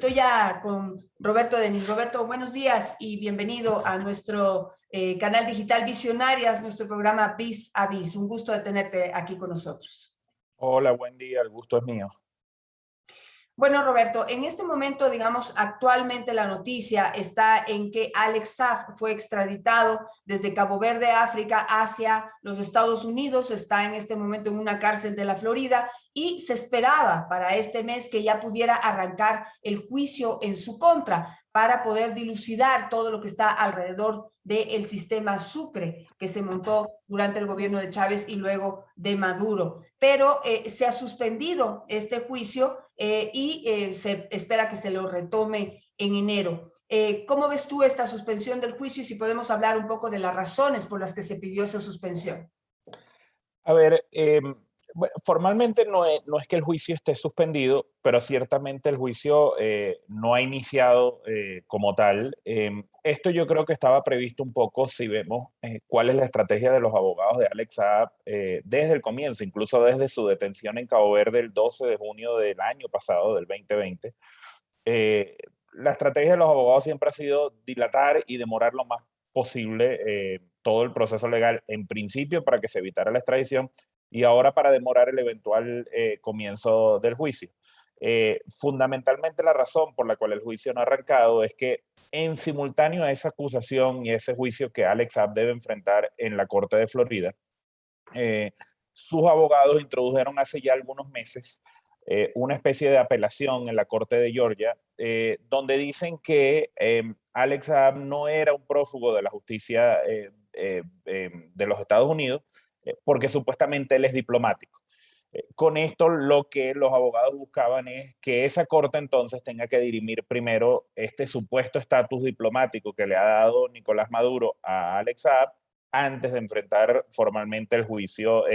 estoy ya con Roberto Denis. Roberto, buenos días y bienvenido a nuestro canal digital Visionarias, nuestro programa Vis a Vis. Un gusto de tenerte aquí con nosotros. Hola, buen día, el gusto es mío. Bueno, Roberto, en este momento, digamos, actualmente la noticia está en que Alex Saab fue extraditado desde Cabo Verde, África, hacia los Estados Unidos. Está en este momento en una cárcel de la Florida y se esperaba para este mes que ya pudiera arrancar el juicio en su contra para poder dilucidar todo lo que está alrededor del sistema Sucre que se montó durante el gobierno de Chávez y luego de Maduro. Pero se ha suspendido este juicio y se espera que se lo retome en enero. ¿Cómo ves tú esta suspensión del juicio y si podemos hablar un poco de las razones por las que se pidió esa suspensión? A ver, bueno, formalmente no es que el juicio esté suspendido, pero ciertamente el juicio no ha iniciado como tal. Esto yo creo que estaba previsto un poco si vemos cuál es la estrategia de los abogados de Alex Saab desde el comienzo, incluso desde su detención en Cabo Verde el 12 de junio del año pasado, del 2020. Eh, la estrategia de los abogados siempre ha sido dilatar y demorar lo más posible todo el proceso legal, en principio para que se evitara la extradición y ahora para demorar el eventual comienzo del juicio. Fundamentalmente la razón por la cual el juicio no ha arrancado es que en simultáneo a esa acusación y ese juicio que Alex Saab debe enfrentar en la Corte de Florida, eh, sus abogados introdujeron hace ya algunos meses una especie de apelación en la Corte de Georgia, donde dicen que Alex Saab no era un prófugo de la justicia de los Estados Unidos, porque supuestamente él es diplomático. Con esto lo que los abogados buscaban es que esa corte entonces tenga que dirimir primero este supuesto estatus diplomático que le ha dado Nicolás Maduro a Alex Saab antes de enfrentar formalmente el juicio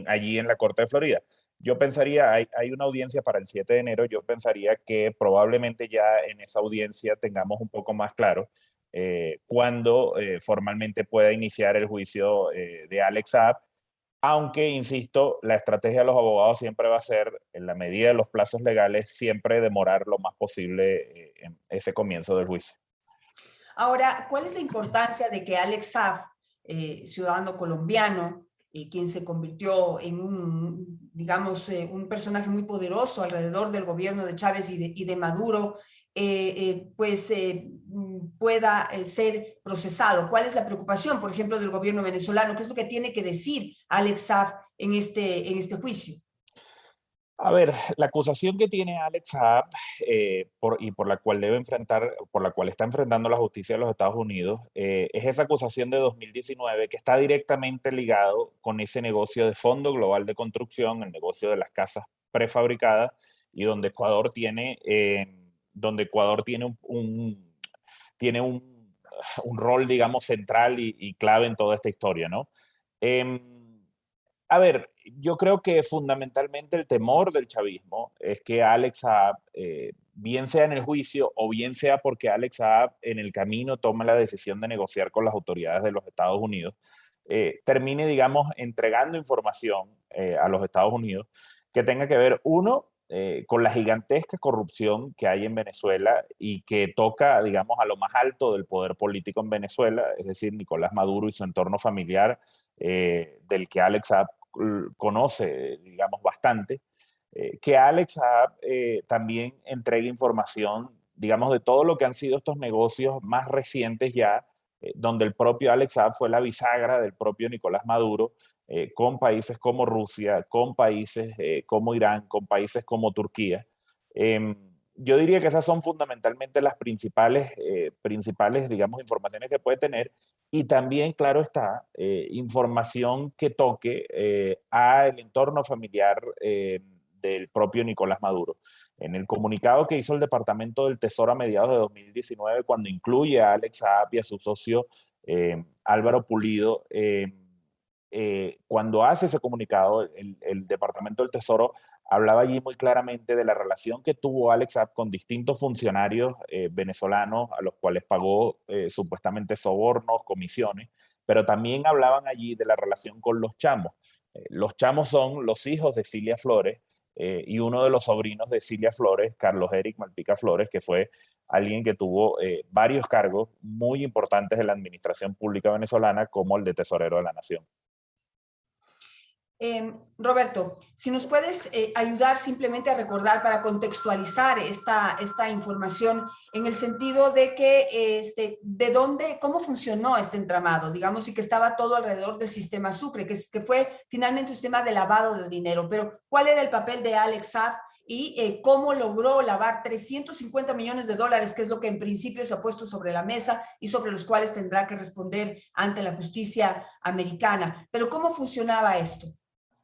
allí en la Corte de Florida. Yo pensaría, hay una audiencia para el 7 de enero, yo pensaría que probablemente ya en esa audiencia tengamos un poco más claro cuándo formalmente pueda iniciar el juicio de Alex Saab, aunque, insisto, la estrategia de los abogados siempre va a ser, en la medida de los plazos legales, siempre demorar lo más posible en ese comienzo del juicio. Ahora, ¿cuál es la importancia de que Alex Saab, ciudadano colombiano, quien se convirtió en un, digamos, un personaje muy poderoso alrededor del gobierno de Chávez y de Maduro, pueda ser procesado? ¿Cuál es la preocupación, por ejemplo, del gobierno venezolano? ¿Qué es lo que tiene que decir Alex Saab en este juicio? A ver, la acusación que tiene Alex Saab y por la cual por la cual está enfrentando la justicia de los Estados Unidos, es esa acusación de 2019 que está directamente ligado con ese negocio de Fondo Global de Construcción, el negocio de las casas prefabricadas, y donde Ecuador tiene tiene un rol, digamos, central y clave en toda esta historia, ¿no? A ver, yo creo que fundamentalmente el temor del chavismo es que Alex Saab, bien sea en el juicio o bien sea porque Alex Saab en el camino tome la decisión de negociar con las autoridades de los Estados Unidos, termine, digamos, entregando información a los Estados Unidos que tenga que ver, uno, con la gigantesca corrupción que hay en Venezuela y que toca, digamos, a lo más alto del poder político en Venezuela, es decir, Nicolás Maduro y su entorno familiar, del que Alex Saab conoce, digamos, bastante, que Alex Saab también entregue información, digamos, de todo lo que han sido estos negocios más recientes ya, donde el propio Alex Saab fue la bisagra del propio Nicolás Maduro, con países como Rusia, con países como Irán, con países como Turquía. Eh, yo diría que esas son fundamentalmente las principales, digamos, informaciones que puede tener. Y también, claro está, información que toque al entorno familiar del propio Nicolás Maduro. En el comunicado que hizo el Departamento del Tesoro a mediados de 2019, cuando incluye a Alex Saab y a su socio Álvaro Pulido, cuando hace ese comunicado, el Departamento del Tesoro hablaba allí muy claramente de la relación que tuvo Alex Saab con distintos funcionarios venezolanos a los cuales pagó supuestamente sobornos, comisiones, pero también hablaban allí de la relación con los chamos. Los chamos son los hijos de Cilia Flores, y uno de los sobrinos de Cilia Flores, Carlos Eric Malpica Flores, que fue alguien que tuvo varios cargos muy importantes en la administración pública venezolana, como el de tesorero de la nación. Roberto, si nos puedes ayudar simplemente a recordar para contextualizar esta información en el sentido de que, de dónde, cómo funcionó este entramado, digamos, y que estaba todo alrededor del sistema Sucre, que fue finalmente un sistema de lavado de dinero, pero ¿cuál era el papel de Alex Saab y cómo logró lavar 350 millones de dólares, que es lo que en principio se ha puesto sobre la mesa y sobre los cuales tendrá que responder ante la justicia americana? Pero ¿cómo funcionaba esto?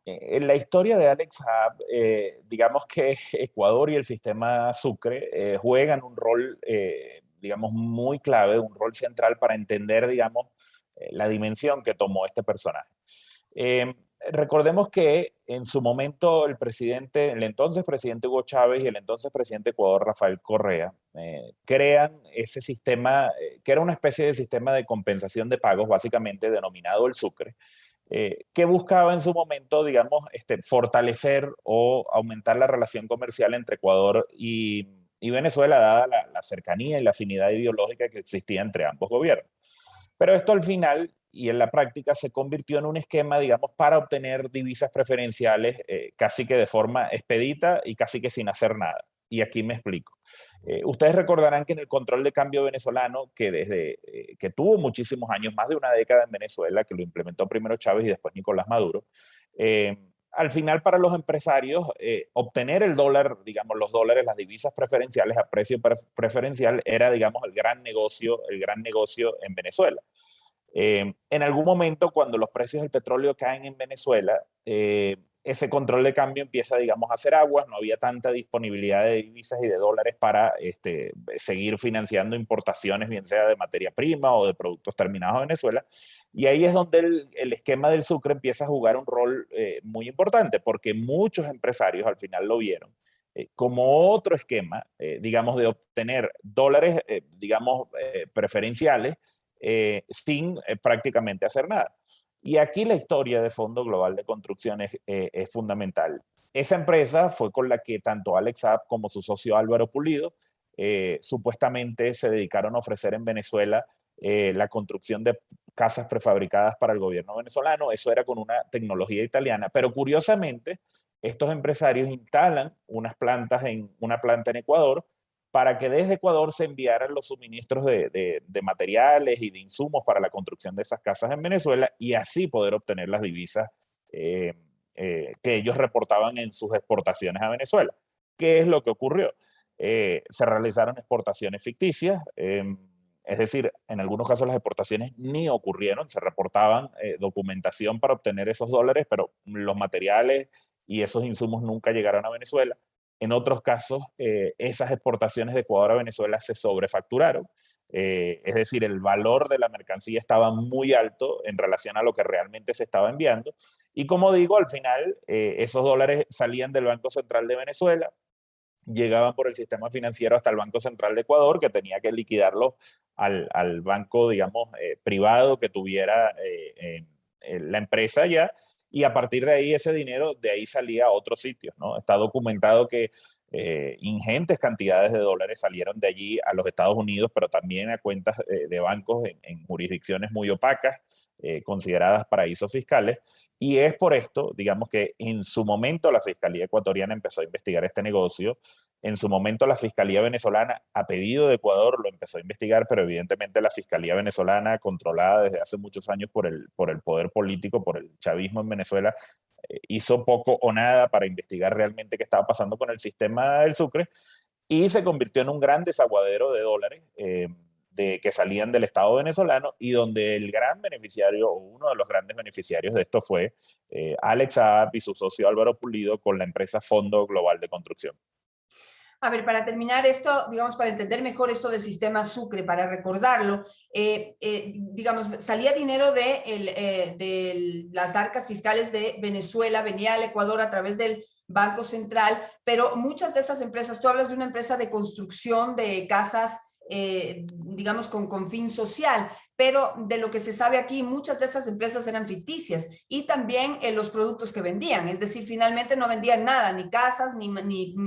En la historia de Alex Saab, digamos que Ecuador y el sistema Sucre juegan un rol, digamos, muy clave, un rol central para entender, digamos, la dimensión que tomó este personaje. Eh, Recordemos que en su momento el entonces presidente Hugo Chávez y el entonces presidente de Ecuador, Rafael Correa, crean ese sistema, que era una especie de sistema de compensación de pagos, básicamente denominado el Sucre, que buscaba en su momento, digamos, fortalecer o aumentar la relación comercial entre Ecuador y Venezuela, dada la cercanía y la afinidad ideológica que existía entre ambos gobiernos. Pero esto al final y en la práctica se convirtió en un esquema, digamos, para obtener divisas preferenciales casi que de forma expedita y casi que sin hacer nada. Y aquí me explico. Ustedes recordarán que en el control de cambio venezolano, que desde que tuvo muchísimos años, más de una década en Venezuela, que lo implementó primero Chávez y después Nicolás Maduro, al final para los empresarios obtener el dólar, digamos los dólares, las divisas preferenciales a precio preferencial era, digamos, el gran negocio en Venezuela. En algún momento, cuando los precios del petróleo caen en Venezuela, ese control de cambio empieza, digamos, a hacer aguas, no había tanta disponibilidad de divisas y de dólares para seguir financiando importaciones, bien sea de materia prima o de productos terminados de Venezuela. Y ahí es donde el esquema del Sucre empieza a jugar un rol muy importante, porque muchos empresarios al final lo vieron como otro esquema, digamos, de obtener dólares, digamos, preferenciales, sin prácticamente hacer nada. Y aquí la historia de Fondo Global de Construcciones es fundamental. Esa empresa fue con la que tanto Alex Saab como su socio Álvaro Pulido supuestamente se dedicaron a ofrecer en Venezuela la construcción de casas prefabricadas para el gobierno venezolano. Eso era con una tecnología italiana, pero curiosamente estos empresarios instalan una planta en Ecuador para que desde Ecuador se enviaran los suministros de materiales y de insumos para la construcción de esas casas en Venezuela y así poder obtener las divisas que ellos reportaban en sus exportaciones a Venezuela. ¿Qué es lo que ocurrió? Se realizaron exportaciones ficticias, es decir, en algunos casos las exportaciones ni ocurrieron, se reportaban documentación para obtener esos dólares, pero los materiales y esos insumos nunca llegaron a Venezuela. En otros casos, esas exportaciones de Ecuador a Venezuela se sobrefacturaron. Es decir, el valor de la mercancía estaba muy alto en relación a lo que realmente se estaba enviando. Y como digo, al final esos dólares salían del Banco Central de Venezuela, llegaban por el sistema financiero hasta el Banco Central de Ecuador, que tenía que liquidarlos al banco, digamos, privado que tuviera la empresa ya, y a partir de ahí ese dinero de ahí salía a otros sitios, ¿no? Está documentado que ingentes cantidades de dólares salieron de allí a los Estados Unidos, pero también a cuentas de bancos en jurisdicciones muy opacas, consideradas paraísos fiscales. Y es por esto, digamos que en su momento la Fiscalía ecuatoriana empezó a investigar este negocio. En su momento la Fiscalía venezolana, a pedido de Ecuador, lo empezó a investigar, pero evidentemente la Fiscalía venezolana, controlada desde hace muchos años por el poder político, por el chavismo en Venezuela, hizo poco o nada para investigar realmente qué estaba pasando con el sistema del Sucre y se convirtió en un gran desaguadero de dólares que salían del Estado venezolano y donde el gran beneficiario o uno de los grandes beneficiarios de esto fue Alex Saab y su socio Álvaro Pulido con la empresa Fondo Global de Construcción. A ver, para terminar esto, digamos, para entender mejor esto del sistema Sucre, para recordarlo, digamos, salía dinero de las arcas fiscales de Venezuela, venía al Ecuador a través del Banco Central, pero muchas de esas empresas, tú hablas de una empresa de construcción de casas, digamos, con fin social, pero de lo que se sabe aquí, muchas de esas empresas eran ficticias y también los productos que vendían, es decir, finalmente no vendían nada, ni casas, ni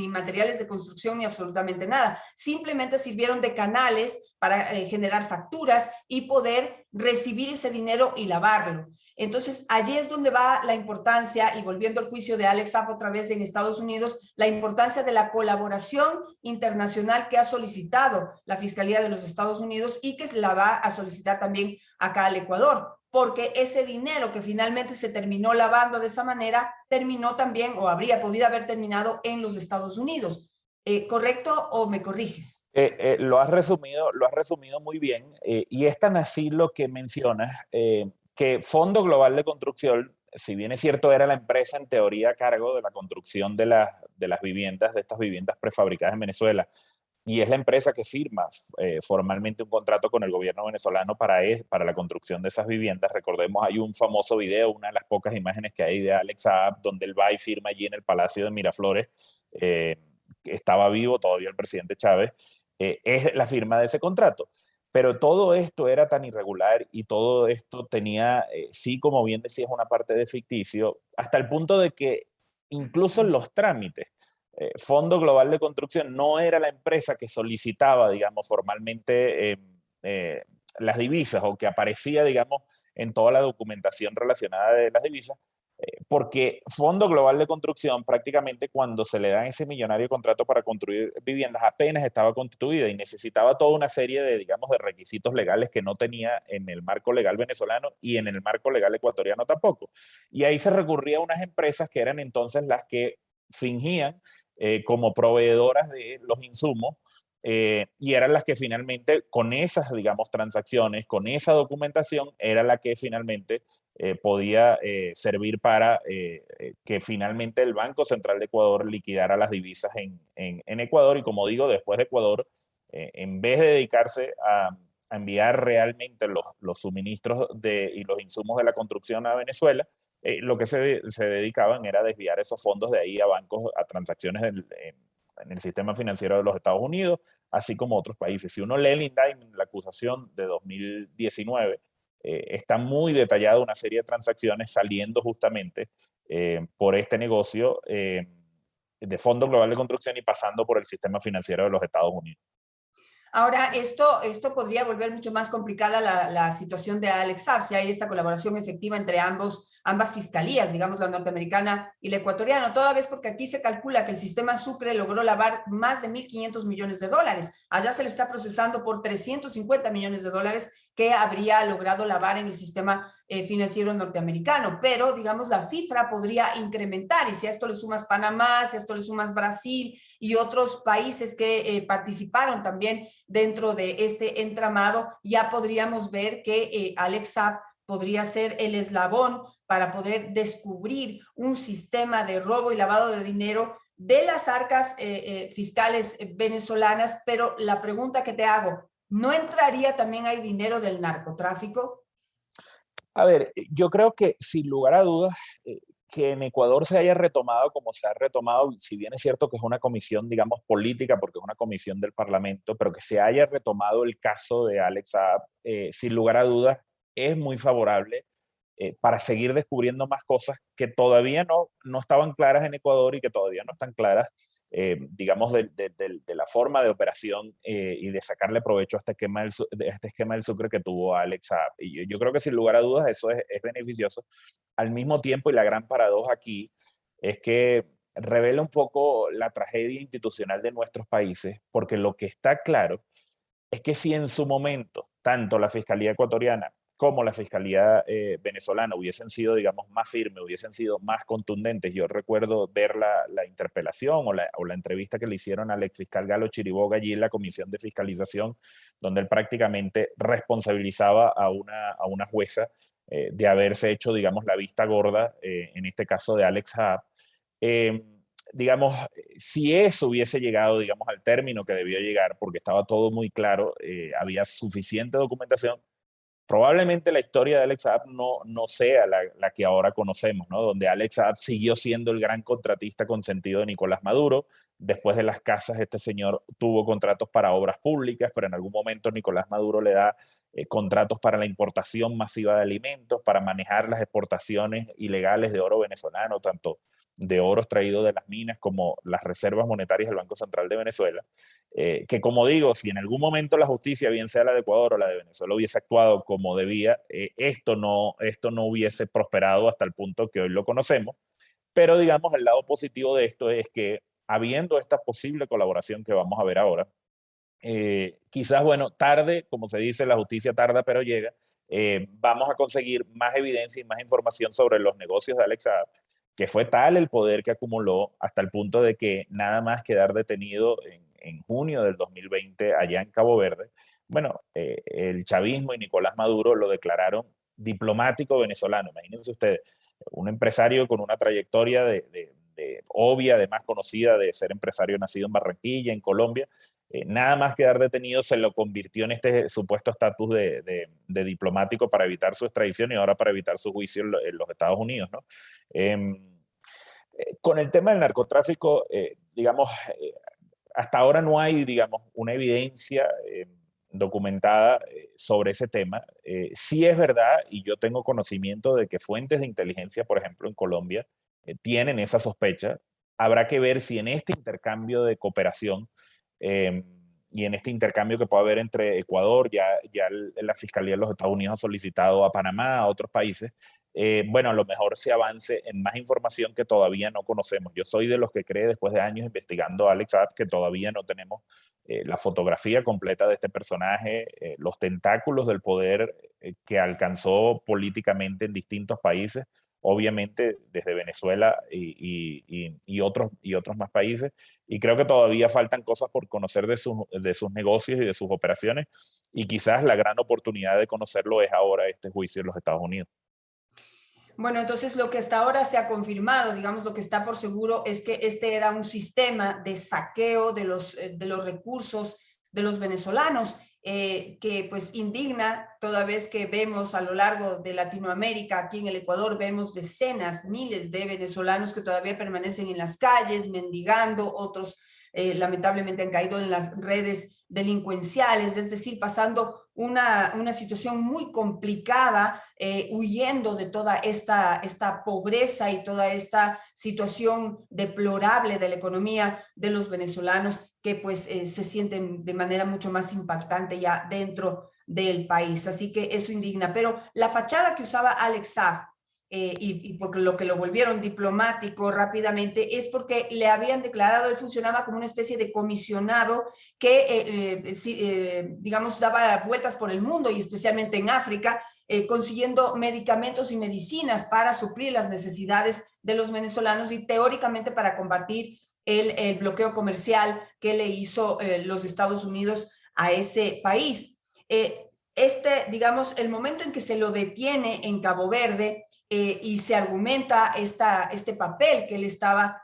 materiales de construcción, ni absolutamente nada. Simplemente sirvieron de canales para generar facturas y poder recibir ese dinero y lavarlo. Entonces, allí es donde va la importancia, y volviendo al juicio de Alex Saab otra vez en Estados Unidos, la importancia de la colaboración internacional que ha solicitado la Fiscalía de los Estados Unidos y que la va a solicitar también acá al Ecuador, porque ese dinero que finalmente se terminó lavando de esa manera, terminó también, o habría podido haber terminado en los Estados Unidos. ¿Correcto o me corriges? Lo has resumido muy bien, y es tan así lo que mencionas, que Fondo Global de Construcción, si bien es cierto, era la empresa en teoría a cargo de la construcción de las viviendas, de estas viviendas prefabricadas en Venezuela, y es la empresa que firma formalmente un contrato con el gobierno venezolano para la construcción de esas viviendas. Recordemos, hay un famoso video, una de las pocas imágenes que hay de Alex Saab, donde él va y firma allí en el Palacio de Miraflores. Que estaba vivo todavía el presidente Chávez, es la firma de ese contrato. Pero todo esto era tan irregular y todo esto tenía, sí, como bien decías, una parte de ficticio, hasta el punto de que incluso en los trámites, Fondo Global de Construcción no era la empresa que solicitaba, digamos, formalmente las divisas, o que aparecía, digamos, en toda la documentación relacionada de las divisas, porque Fondo Global de Construcción, prácticamente cuando se le da ese millonario contrato para construir viviendas, apenas estaba constituida y necesitaba toda una serie de, digamos, de requisitos legales que no tenía en el marco legal venezolano y en el marco legal ecuatoriano tampoco. Y ahí se recurría a unas empresas que eran entonces las que fingían como proveedoras de los insumos, y eran las que finalmente, con esas, digamos, transacciones, con esa documentación, era la que finalmente podía servir para que finalmente el Banco Central de Ecuador liquidara las divisas en Ecuador. Y como digo, después de Ecuador, en vez de dedicarse a enviar realmente los suministros y los insumos de la construcción a Venezuela, lo que se dedicaban era desviar esos fondos de ahí a bancos, a transacciones en el sistema financiero de los Estados Unidos, así como otros países. Si uno lee el indictment, la acusación de 2019, está muy detallada una serie de transacciones saliendo justamente por este negocio de Fondo Global de Construcción y pasando por el sistema financiero de los Estados Unidos. Ahora, esto podría volver mucho más complicada la situación de Alex Saab si hay esta colaboración efectiva entre ambas fiscalías, digamos la norteamericana y la ecuatoriana, toda vez porque aquí se calcula que el sistema Sucre logró lavar más de 1.500 millones de dólares. Allá se le está procesando por 350 millones de dólares que habría logrado lavar en el sistema financiero norteamericano, pero digamos la cifra podría incrementar, y si a esto le sumas Panamá, si a esto le sumas Brasil y otros países que participaron también dentro de este entramado, ya podríamos ver que Alex Saab podría ser el eslabón para poder descubrir un sistema de robo y lavado de dinero de las arcas fiscales venezolanas. Pero la pregunta que te hago, ¿no entraría también ahí dinero del narcotráfico? A ver, yo creo que sin lugar a dudas, que en Ecuador se haya retomado como se ha retomado, si bien es cierto que es una comisión, digamos, política, porque es una comisión del Parlamento, pero que se haya retomado el caso de Alex Saab, sin lugar a dudas, es muy favorable para seguir descubriendo más cosas que todavía no estaban claras en Ecuador y que todavía no están claras, digamos, de la forma de operación y de sacarle provecho a este esquema del Sucre que tuvo Alex Saab. Y yo creo que sin lugar a dudas eso es beneficioso. Al mismo tiempo, y la gran paradoja aquí, es que revela un poco la tragedia institucional de nuestros países, porque lo que está claro es que si en su momento tanto la Fiscalía ecuatoriana como la Fiscalía venezolana hubiesen sido, digamos, más firmes, hubiesen sido más contundentes. Yo recuerdo ver la interpelación o la entrevista que le hicieron al exfiscal Galo Chiriboga allí en la Comisión de Fiscalización, donde él prácticamente responsabilizaba a una jueza de haberse hecho, digamos, la vista gorda, en este caso de Alex Saab. Eh, digamos, si eso hubiese llegado, digamos, al término que debió llegar, porque estaba todo muy claro, había suficiente documentación, probablemente la historia de Alex Saab no sea la que ahora conocemos, ¿no? Donde Alex Saab siguió siendo el gran contratista consentido de Nicolás Maduro. Después de las casas, este señor tuvo contratos para obras públicas, pero en algún momento Nicolás Maduro le da contratos para la importación masiva de alimentos, para manejar las exportaciones ilegales de oro venezolano, tanto de oro extraído de las minas como las reservas monetarias del Banco Central de Venezuela, que como digo, si en algún momento la justicia, bien sea la de Ecuador o la de Venezuela, hubiese actuado como debía, esto no hubiese prosperado hasta el punto que hoy lo conocemos. Pero digamos, el lado positivo de esto es que habiendo esta posible colaboración que vamos a ver ahora, quizás, bueno, tarde, como se dice, la justicia tarda pero llega, vamos a conseguir más evidencia y más información sobre los negocios de Alex Saab, que fue tal el poder que acumuló hasta el punto de que nada más quedar detenido en junio del 2020 allá en Cabo Verde, bueno, el chavismo y Nicolás Maduro lo declararon diplomático venezolano. Imagínense ustedes, un empresario con una trayectoria de obvia, además conocida de ser empresario nacido en Barranquilla, en Colombia, nada más quedar detenido se lo convirtió en este supuesto estatus de diplomático para evitar su extradición y ahora para evitar su juicio en los Estados Unidos, ¿no? Con el tema del narcotráfico, digamos, hasta ahora no hay, digamos, una evidencia documentada sobre ese tema. Sí es verdad, y yo tengo conocimiento de que fuentes de inteligencia, por ejemplo, en Colombia, tienen esa sospecha. Habrá que ver si en este intercambio de cooperación eh, y en este intercambio que puede haber entre Ecuador, ya la Fiscalía de los Estados Unidos ha solicitado a Panamá, a otros países, bueno, a lo mejor se avance en más información que todavía no conocemos. Yo soy de los que cree, después de años investigando a Alex Saab, que todavía no tenemos la fotografía completa de este personaje, los tentáculos del poder que alcanzó políticamente en distintos países, obviamente desde Venezuela y otros más países. Y creo que todavía faltan cosas por conocer de sus negocios y de sus operaciones. Y quizás la gran oportunidad de conocerlo es ahora este juicio en los Estados Unidos. Bueno, entonces lo que hasta ahora se ha confirmado, digamos, lo que está por seguro es que este era un sistema de saqueo de los recursos de los venezolanos, que pues indigna toda vez que vemos a lo largo de Latinoamérica, aquí en el Ecuador, vemos decenas, miles de venezolanos que todavía permanecen en las calles mendigando, otros lamentablemente han caído en las redes delincuenciales, es decir, pasando una situación muy complicada, huyendo de toda esta pobreza y toda esta situación deplorable de la economía de los venezolanos que pues se sienten de manera mucho más impactante ya dentro del país. Así que eso indigna. Pero la fachada que usaba Alex Saab, y porque lo que lo volvieron diplomático rápidamente es porque le habían declarado, él funcionaba como una especie de comisionado que, digamos, daba vueltas por el mundo y especialmente en África, consiguiendo medicamentos y medicinas para suplir las necesidades de los venezolanos y teóricamente para combatir el bloqueo comercial que le hizo los Estados Unidos a ese país. Digamos, el momento en que se lo detiene en Cabo Verde, y se argumenta este papel que él estaba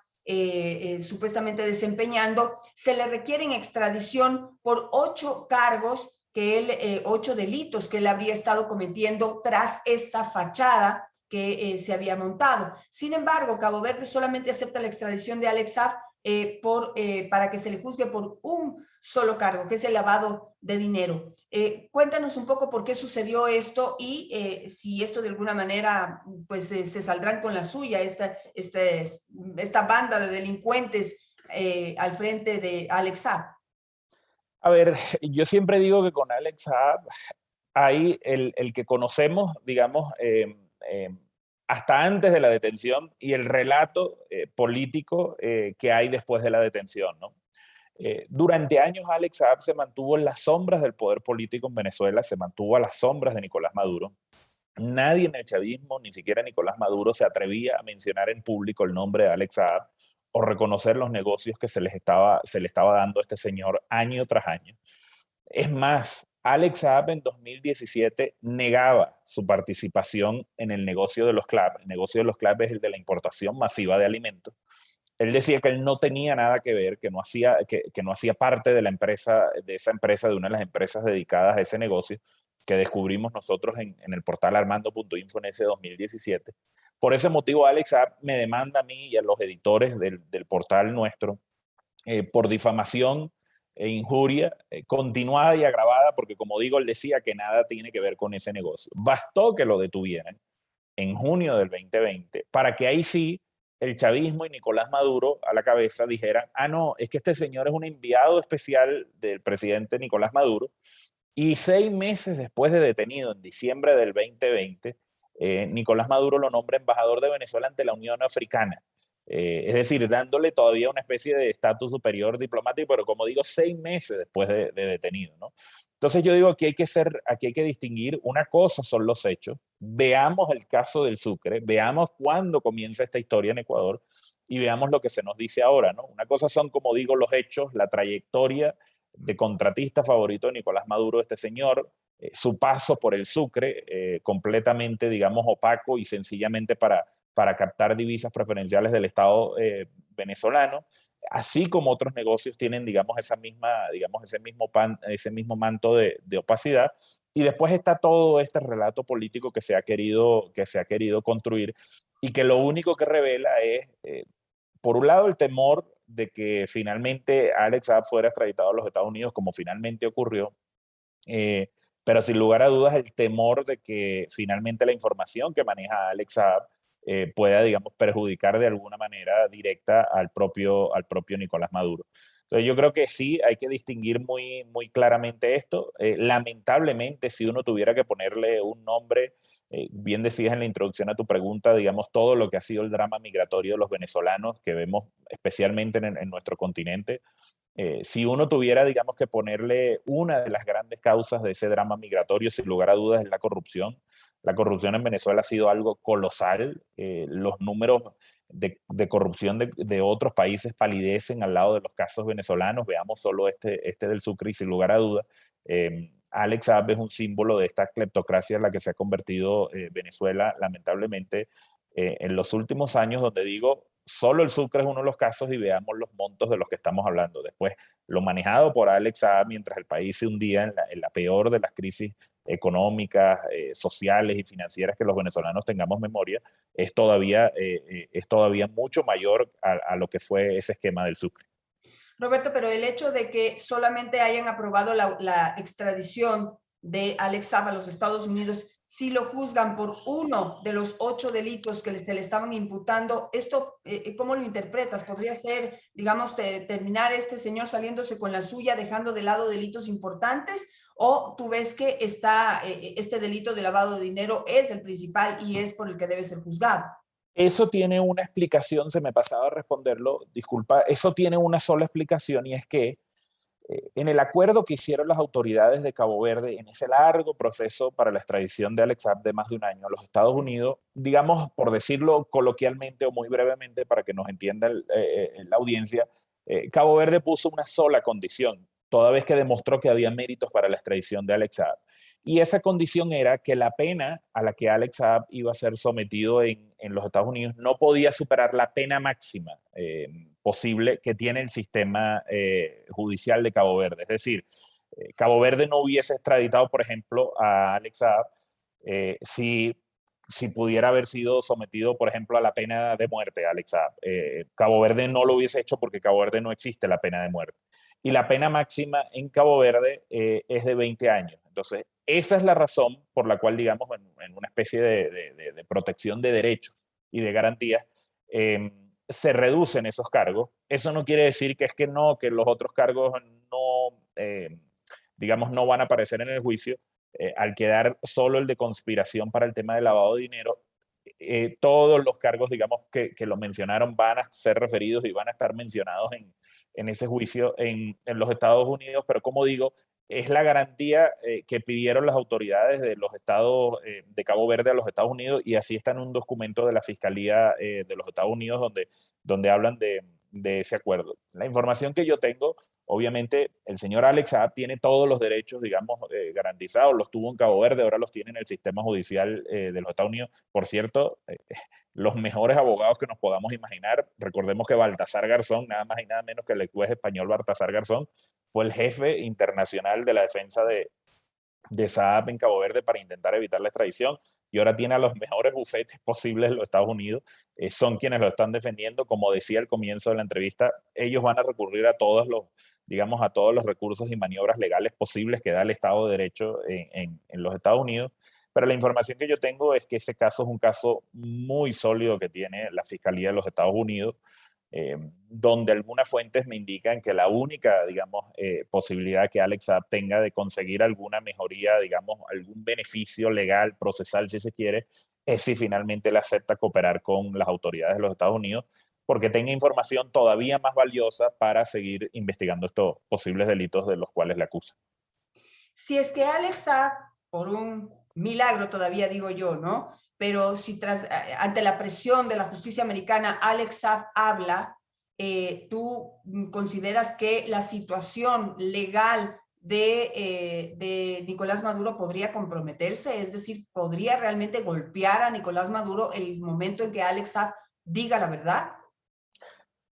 supuestamente desempeñando, se le requiere en extradición por 8 cargos que él, 8 delitos que él habría estado cometiendo tras esta fachada que se había montado. Sin embargo, Cabo Verde solamente acepta la extradición de Alex Saab para que se le juzgue por un solo cargo, que es el lavado de dinero. Cuéntanos un poco por qué sucedió esto y si esto de alguna manera pues se saldrán con la suya, esta banda de delincuentes al frente de Alex Saab. A ver, yo siempre digo que con Alex Saab hay el que conocemos, digamos, hasta antes de la detención y el relato político que hay después de la detención, ¿no? Durante años Alex Saab se mantuvo en las sombras del poder político en Venezuela, se mantuvo a las sombras de Nicolás Maduro. Nadie en el chavismo, ni siquiera Nicolás Maduro, se atrevía a mencionar en público el nombre de Alex Saab o reconocer los negocios que se le estaba dando a este señor año tras año. Es más, Alex Saab en 2017 negaba su participación en el negocio de los CLAP. El negocio de los CLAP es el de la importación masiva de alimentos. Él decía que él no tenía nada que ver, que no hacía parte de la empresa, de esa empresa, de una de las empresas dedicadas a ese negocio, que descubrimos nosotros en el portal armando.info en ese 2017. Por ese motivo, Alex Saab me demanda a mí y a los editores del portal nuestro por difamación injuria continuada y agravada, porque como digo, él decía que nada tiene que ver con ese negocio. Bastó que lo detuvieran en junio del 2020 para que ahí sí el chavismo y Nicolás Maduro a la cabeza dijeran, ah, no, es que este señor es un enviado especial del presidente Nicolás Maduro, y 6 meses después de detenido, en diciembre del 2020, Nicolás Maduro lo nombra embajador de Venezuela ante la Unión Africana. Es decir, dándole todavía una especie de estatus superior diplomático, pero como digo, 6 meses después de detenido, ¿no? Entonces yo digo que aquí hay que distinguir, una cosa son los hechos, veamos el caso del Sucre, veamos cuándo comienza esta historia en Ecuador y veamos lo que se nos dice ahora, ¿no? Una cosa son, como digo, los hechos, la trayectoria de contratista favorito de Nicolás Maduro, este señor, su paso por el Sucre, completamente, digamos, opaco y sencillamente para captar divisas preferenciales del Estado venezolano, así como otros negocios tienen, digamos, ese mismo manto de opacidad. Y después está todo este relato político que se ha querido construir y que lo único que revela es, por un lado, el temor de que finalmente Alex Saab fuera extraditado a los Estados Unidos, como finalmente ocurrió, eh, pero sin lugar a dudas el temor de que finalmente la información que maneja Alex Saab pueda, digamos, perjudicar de alguna manera directa al propio Nicolás Maduro. Entonces yo creo que sí, hay que distinguir muy, muy claramente esto. Lamentablemente, si uno tuviera que ponerle un nombre, bien decías en la introducción a tu pregunta, digamos, todo lo que ha sido el drama migratorio de los venezolanos que vemos especialmente en nuestro continente, si uno tuviera, digamos, que ponerle una de las grandes causas de ese drama migratorio, sin lugar a dudas, es la corrupción. La corrupción en Venezuela ha sido algo colosal. Los números de corrupción de otros países palidecen al lado de los casos venezolanos. Veamos solo este del Sucre y sin lugar a dudas, Alex Saab es un símbolo de esta cleptocracia en la que se ha convertido Venezuela, lamentablemente, en los últimos años, donde digo, solo el Sucre es uno de los casos y veamos los montos de los que estamos hablando. Después, lo manejado por Alex Saab mientras el país se hundía en la peor de las crisis económicas, sociales y financieras que los venezolanos tengamos memoria, es todavía mucho mayor a lo que fue ese esquema del Sucre. Roberto, pero el hecho de que solamente hayan aprobado la extradición de Alex Saab a los Estados Unidos, si lo juzgan por uno de los 8 delitos que se le estaban imputando, ¿esto cómo lo interpretas? ¿Podría ser, digamos, terminar este señor saliéndose con la suya, dejando de lado delitos importantes? ¿O tú ves que este delito de lavado de dinero es el principal y es por el que debe ser juzgado? Eso tiene una explicación, se me pasaba a responderlo, disculpa, eso tiene una sola explicación y es que en el acuerdo que hicieron las autoridades de Cabo Verde, en ese largo proceso para la extradición de Alex Saab de más de un año a los Estados Unidos, digamos, por decirlo coloquialmente o muy brevemente para que nos entienda la audiencia, Cabo Verde puso una sola condición, toda vez que demostró que había méritos para la extradición de Alex Saab. Y esa condición era que la pena a la que Alex Saab iba a ser sometido en los Estados Unidos no podía superar la pena máxima posible que tiene el sistema judicial de Cabo Verde. Es decir, Cabo Verde no hubiese extraditado, por ejemplo, a Alex Saab si pudiera haber sido sometido, por ejemplo, a la pena de muerte, Alex Saab. Cabo Verde no lo hubiese hecho porque Cabo Verde no existe la pena de muerte. Y la pena máxima en Cabo Verde es de 20 años. Entonces, esa es la razón por la cual, digamos, en una especie de protección de derechos y de garantías, se reducen esos cargos. Eso no quiere decir que es que no, que los otros cargos no, digamos, no van a aparecer en el juicio. Al quedar solo el de conspiración para el tema de lavado de dinero, todos los cargos, digamos, que lo mencionaron van a ser referidos y van a estar mencionados en ese juicio en los Estados Unidos, pero como digo, es la garantía que pidieron las autoridades de los estados de Cabo Verde a los Estados Unidos y así está en un documento de la Fiscalía de los Estados Unidos donde hablan de ese acuerdo. La información que yo tengo, obviamente el señor Alex Saab tiene todos los derechos, digamos, garantizados, los tuvo en Cabo Verde, ahora los tiene en el sistema judicial de los Estados Unidos. Por cierto, los mejores abogados que nos podamos imaginar. Recordemos que Baltasar Garzón, nada más y nada menos que el juez español Baltasar Garzón, fue el jefe internacional de la defensa de Saab en Cabo Verde para intentar evitar la extradición y ahora tiene a los mejores bufetes posibles en los Estados Unidos, son quienes lo están defendiendo. Como decía al comienzo de la entrevista, ellos van a recurrir a digamos, a todos los recursos y maniobras legales posibles que da el Estado de Derecho en los Estados Unidos. Pero la información que yo tengo es que ese caso es un caso muy sólido que tiene la Fiscalía de los Estados Unidos, donde algunas fuentes me indican que la única, digamos, posibilidad que Alex Saab tenga de conseguir alguna mejoría, digamos, algún beneficio legal, procesal, si se quiere, es si finalmente él acepta cooperar con las autoridades de los Estados Unidos, porque tenga información todavía más valiosa para seguir investigando estos posibles delitos de los cuales le acusan. Si es que Alex Saab, por un milagro todavía digo yo, ¿no? Pero si ante la presión de la justicia americana Alex Saab habla, ¿tú consideras que la situación legal de Nicolás Maduro podría comprometerse? Es decir, ¿podría realmente golpear a Nicolás Maduro el momento en que Alex Saab diga la verdad?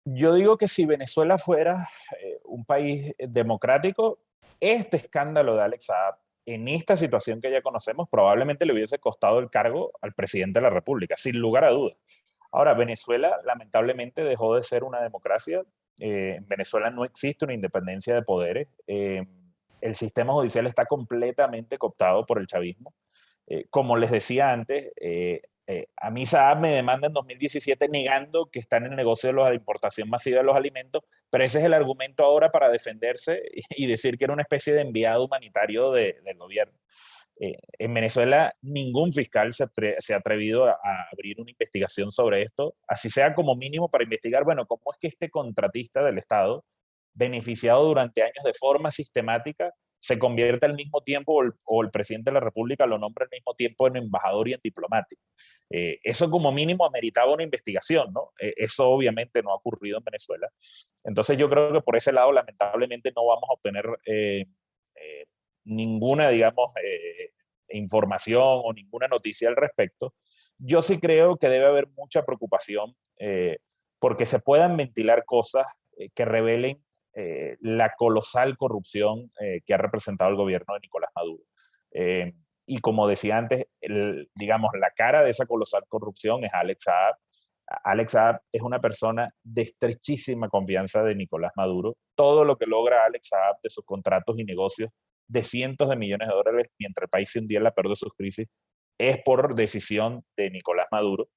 Yo digo que si Venezuela fuera un país democrático, este escándalo de Alex Saab, en esta situación que ya conocemos, probablemente le hubiese costado el cargo al presidente de la República, sin lugar a dudas. Ahora, Venezuela lamentablemente dejó de ser una democracia. En Venezuela no existe una independencia de poderes. El sistema judicial está completamente cooptado por el chavismo. Como les decía antes, a mí Saab me demanda en 2017 negando que está en el negocio de la importación masiva de los alimentos, pero ese es el argumento ahora para defenderse y decir que era una especie de enviado humanitario del gobierno. En Venezuela ningún fiscal se ha atrevido a abrir una investigación sobre esto, así sea como mínimo para investigar, bueno, cómo es que este contratista del Estado, beneficiado durante años de forma sistemática, se convierte al mismo tiempo, o el presidente de la República lo nombra al mismo tiempo en embajador y en diplomático. Eso como mínimo ameritaba una investigación, ¿no? Eso obviamente no ha ocurrido en Venezuela. Entonces yo creo que por ese lado lamentablemente no vamos a obtener eh, ninguna, digamos, información o ninguna noticia al respecto. Yo sí creo que debe haber mucha preocupación porque se puedan ventilar cosas que revelen la colosal corrupción que ha representado el gobierno de Nicolás Maduro. Y como decía antes, digamos, la cara de esa colosal corrupción es Alex Saab. Alex Saab es una persona de estrechísima confianza de Nicolás Maduro. Todo lo que logra Alex Saab de sus contratos y negocios de cientos de millones de dólares mientras el país se hundía en la peor de sus crisis es por decisión de Nicolás Maduro.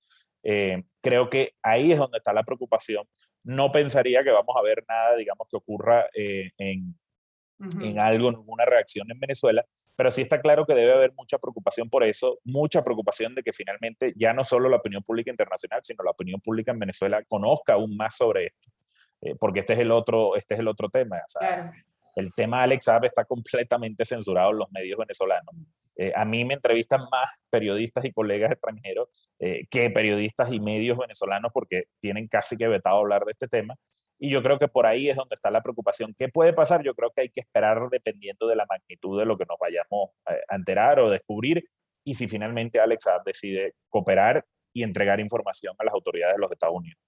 Creo que ahí es donde está la preocupación. No pensaría que vamos a ver nada, digamos, que ocurra en algo, en una reacción en Venezuela, pero sí está claro que debe haber mucha preocupación por eso, mucha preocupación de que finalmente ya no solo la opinión pública internacional, sino la opinión pública en Venezuela conozca aún más sobre esto, porque este es el otro tema. O sea, Claro. el tema de Alex Saab está completamente censurado en los medios venezolanos. A mí me entrevistan más periodistas y colegas extranjeros que periodistas y medios venezolanos porque tienen casi que vetado hablar de este tema. Y yo creo que por ahí es donde está la preocupación. ¿Qué puede pasar? Yo creo que hay que esperar dependiendo de la magnitud de lo que nos vayamos a enterar o descubrir y si finalmente Alex Saab decide cooperar y entregar información a las autoridades de los Estados Unidos.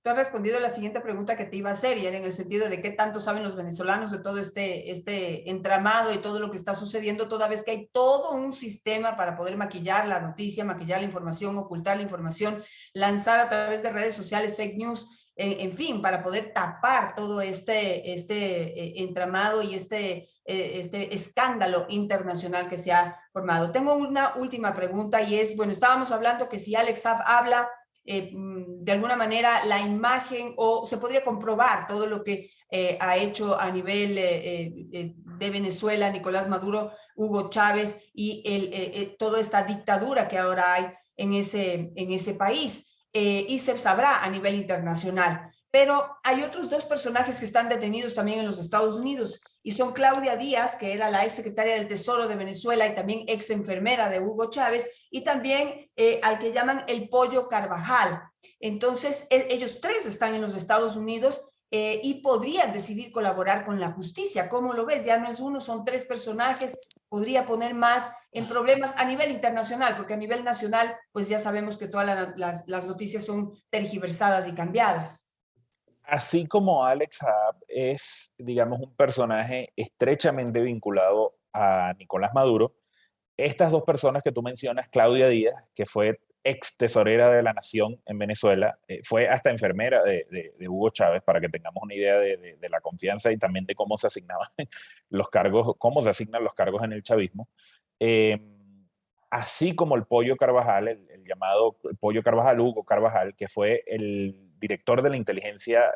Tú has respondido a la siguiente pregunta que te iba a hacer, y era en el sentido de qué tanto saben los venezolanos de todo este entramado y todo lo que está sucediendo, toda vez que hay todo un sistema para poder maquillar la noticia, maquillar la información, ocultar la información, lanzar a través de redes sociales fake news, en fin, para poder tapar todo este entramado y este escándalo internacional que se ha formado. Tengo una última pregunta y es, bueno, estábamos hablando que si Alex Saab habla, de alguna manera la imagen o se podría comprobar todo lo que ha hecho a nivel de Venezuela Nicolás Maduro, Hugo Chávez y toda esta dictadura que ahora hay en ese país. Y se sabrá a nivel internacional. Pero hay otros dos personajes que están detenidos también en los Estados Unidos y son Claudia Díaz, que era la ex secretaria del Tesoro de Venezuela y también ex enfermera de Hugo Chávez, y también al que llaman el Pollo Carvajal. Entonces, ellos tres están en los Estados Unidos y podrían decidir colaborar con la justicia. ¿Cómo lo ves? Ya no es uno, son tres personajes. Podría poner más en problemas a nivel internacional, porque a nivel nacional, pues ya sabemos que todas las noticias son tergiversadas y cambiadas. Así como Alex Saab es, digamos, un personaje estrechamente vinculado a Nicolás Maduro, estas dos personas que tú mencionas, Claudia Díaz, que fue ex tesorera de la Nación en Venezuela, fue hasta enfermera de Hugo Chávez, para que tengamos una idea de la confianza y también de cómo se asignaban los cargos, cómo se asignan los cargos en el chavismo. Eh, Así como el Pollo Carvajal, el llamado el Pollo Carvajal, Hugo Carvajal, que fue el director de la inteligencia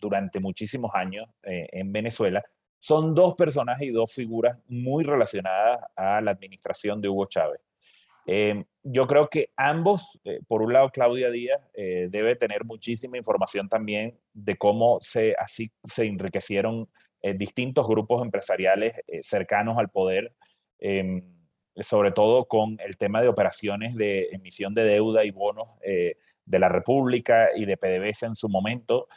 durante muchísimos años en Venezuela, son dos personajes y dos figuras muy relacionadas a la administración de Hugo Chávez. Yo creo que ambos, por un lado Claudia Díaz, debe tener muchísima información también de cómo así se enriquecieron distintos grupos empresariales cercanos al poder, sobre todo con el tema de operaciones de emisión de deuda y bonos de la República y de PDVSA en su momento,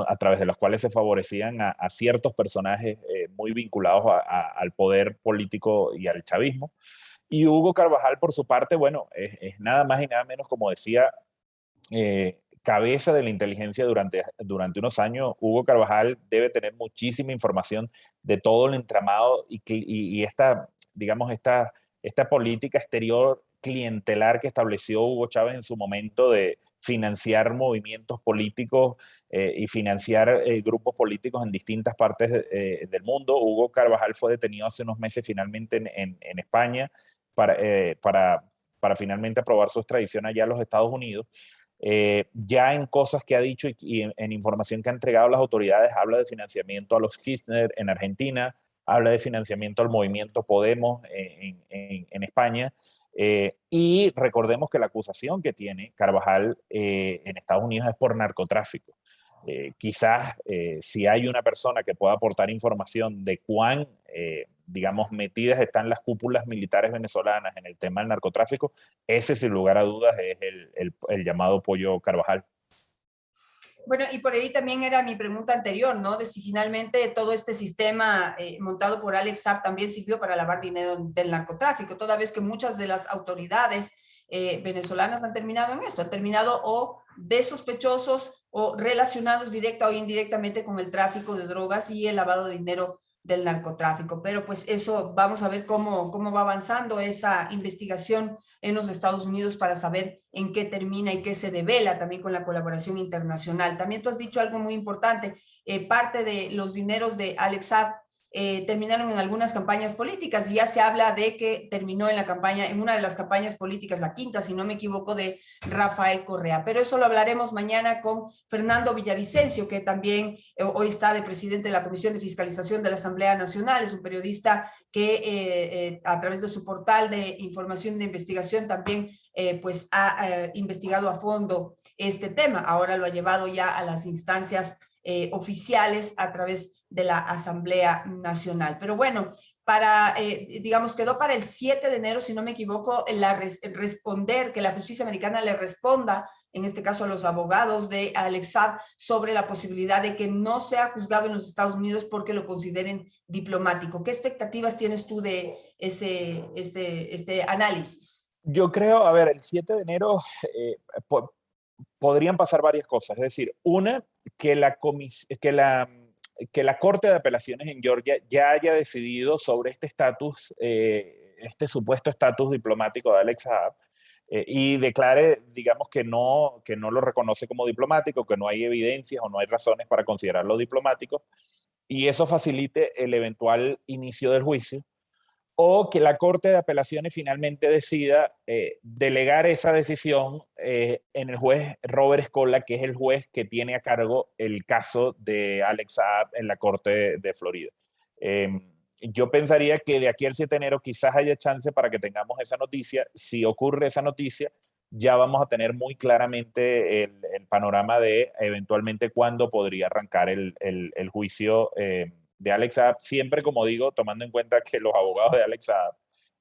a través de los cuales se favorecían a ciertos personajes muy vinculados al poder político y al chavismo. Y Hugo Carvajal, por su parte, bueno, es nada más y nada menos, como decía, cabeza de la inteligencia durante unos años. Hugo Carvajal debe tener muchísima información de todo el entramado y esta, digamos, esta política exterior clientelar que estableció Hugo Chávez en su momento de financiar movimientos políticos y financiar grupos políticos en distintas partes del mundo. Hugo Carvajal fue detenido hace unos meses finalmente en España para, para finalmente aprobar su extradición allá a los Estados Unidos. Ya en cosas que ha dicho y en información que ha entregado las autoridades, habla de financiamiento a los Kirchner en Argentina, habla de financiamiento al movimiento Podemos en España. Y recordemos que la acusación que tiene Carvajal en Estados Unidos es por narcotráfico. Quizás si hay una persona que pueda aportar información de cuán, digamos, metidas están las cúpulas militares venezolanas en el tema del narcotráfico, ese sin lugar a dudas es el llamado Pollo Carvajal. Bueno, y por ahí también era mi pregunta anterior, ¿no? De si finalmente todo este sistema montado por Alex Saab también sirvió para lavar dinero del narcotráfico, toda vez que muchas de las autoridades venezolanas han terminado en esto, han terminado o de sospechosos o relacionados directa o indirectamente con el tráfico de drogas y el lavado de dinero del narcotráfico. Pero pues eso, vamos a ver cómo va avanzando esa investigación en los Estados Unidos para saber en qué termina y qué se devela también con la colaboración internacional. También tú has dicho algo muy importante, parte de los dineros de Alex Saab terminaron en algunas campañas políticas y ya se habla de que terminó en la campaña, en una de las campañas políticas, la quinta, si no me equivoco, de Rafael Correa. Pero eso lo hablaremos mañana con Fernando Villavicencio, que también hoy está de presidente de la Comisión de Fiscalización de la Asamblea Nacional, es un periodista que a través de su portal de información de investigación también pues ha investigado a fondo este tema. Ahora lo ha llevado ya a las instancias oficiales a través de la Asamblea Nacional. Pero bueno, digamos, quedó para el 7 de enero, si no me equivoco, responder, que la justicia americana le responda, en este caso a los abogados de Alex Saab, sobre la posibilidad de que no sea juzgado en los Estados Unidos porque lo consideren diplomático. ¿Qué expectativas tienes tú de este análisis? Yo creo, a ver, el 7 de enero podrían pasar varias cosas. Es decir, una, que la Corte de Apelaciones en Georgia ya haya decidido sobre este estatus, este supuesto estatus diplomático de Alex Saab, y declare, digamos, que no lo reconoce como diplomático, que no hay evidencias o no hay razones para considerarlo diplomático, y eso facilite el eventual inicio del juicio, o que la Corte de Apelaciones finalmente decida delegar esa decisión en el juez Robert Scola, que es el juez que tiene a cargo el caso de Alex Saab en la Corte de Florida. Eh, yo pensaría que de aquí al 7 de enero quizás haya chance para que tengamos esa noticia. Si ocurre esa noticia, ya vamos a tener muy claramente el panorama de eventualmente cuándo podría arrancar el juicio de Alex Saab, siempre, como digo, tomando en cuenta que los abogados de Alex Saab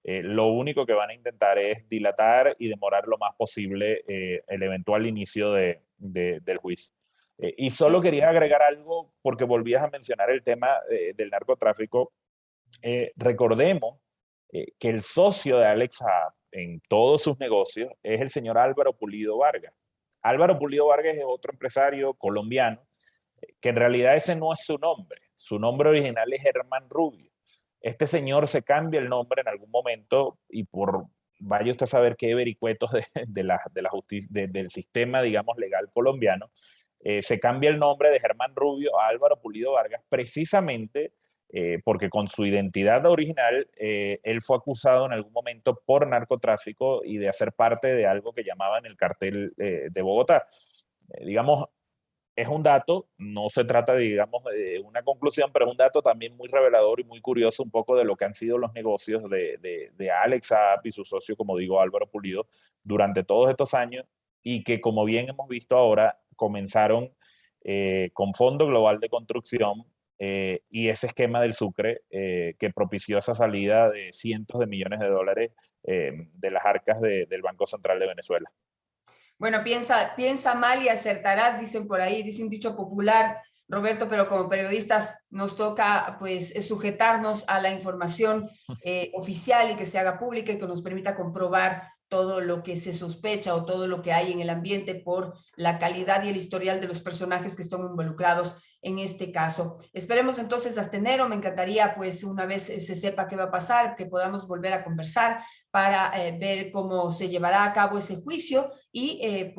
lo único que van a intentar es dilatar y demorar lo más posible el eventual inicio del juicio. Y solo quería agregar algo, porque volvías a mencionar el tema del narcotráfico. Recordemos que el socio de Alex Saab en todos sus negocios es el señor Álvaro Pulido Vargas. Álvaro Pulido Vargas es otro empresario colombiano que en realidad ese no es su nombre. Su nombre original es Germán Rubio. Este señor se cambia el nombre en algún momento y por vaya usted a saber qué vericuetos del sistema, digamos, legal colombiano, se cambia el nombre de Germán Rubio a Álvaro Pulido Vargas, precisamente porque con su identidad original, él fue acusado en algún momento por narcotráfico y de hacer parte de algo que llamaban el cartel de Bogotá. Digamos, es un dato, no se trata de, digamos, de una conclusión, pero es un dato también muy revelador y muy curioso un poco de lo que han sido los negocios de Alex Saab y su socio, como digo, Álvaro Pulido, durante todos estos años y que, como bien hemos visto ahora, comenzaron con Fondo Global de Construcción y ese esquema del Sucre que propició esa salida de cientos de millones de dólares de las arcas del Banco Central de Venezuela. Bueno, piensa mal y acertarás, dicen por ahí, dice un dicho popular, Roberto, pero como periodistas nos toca pues sujetarnos a la información oficial y que se haga pública y que nos permita comprobar todo lo que se sospecha o todo lo que hay en el ambiente por la calidad y el historial de los personajes que están involucrados en este caso. Esperemos entonces hasta enero, me encantaría pues una vez se sepa qué va a pasar, que podamos volver a conversar para ver cómo se llevará a cabo ese juicio y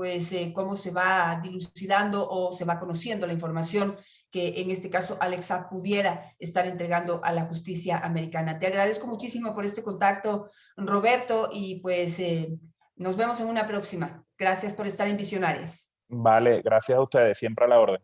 cómo se va dilucidando o se va conociendo la información que en este caso Alex Saab pudiera estar entregando a la justicia americana. Te agradezco muchísimo por este contacto, Roberto, y pues nos vemos en una próxima. Gracias por estar en Visionarias. Vale, gracias a ustedes, siempre a la orden.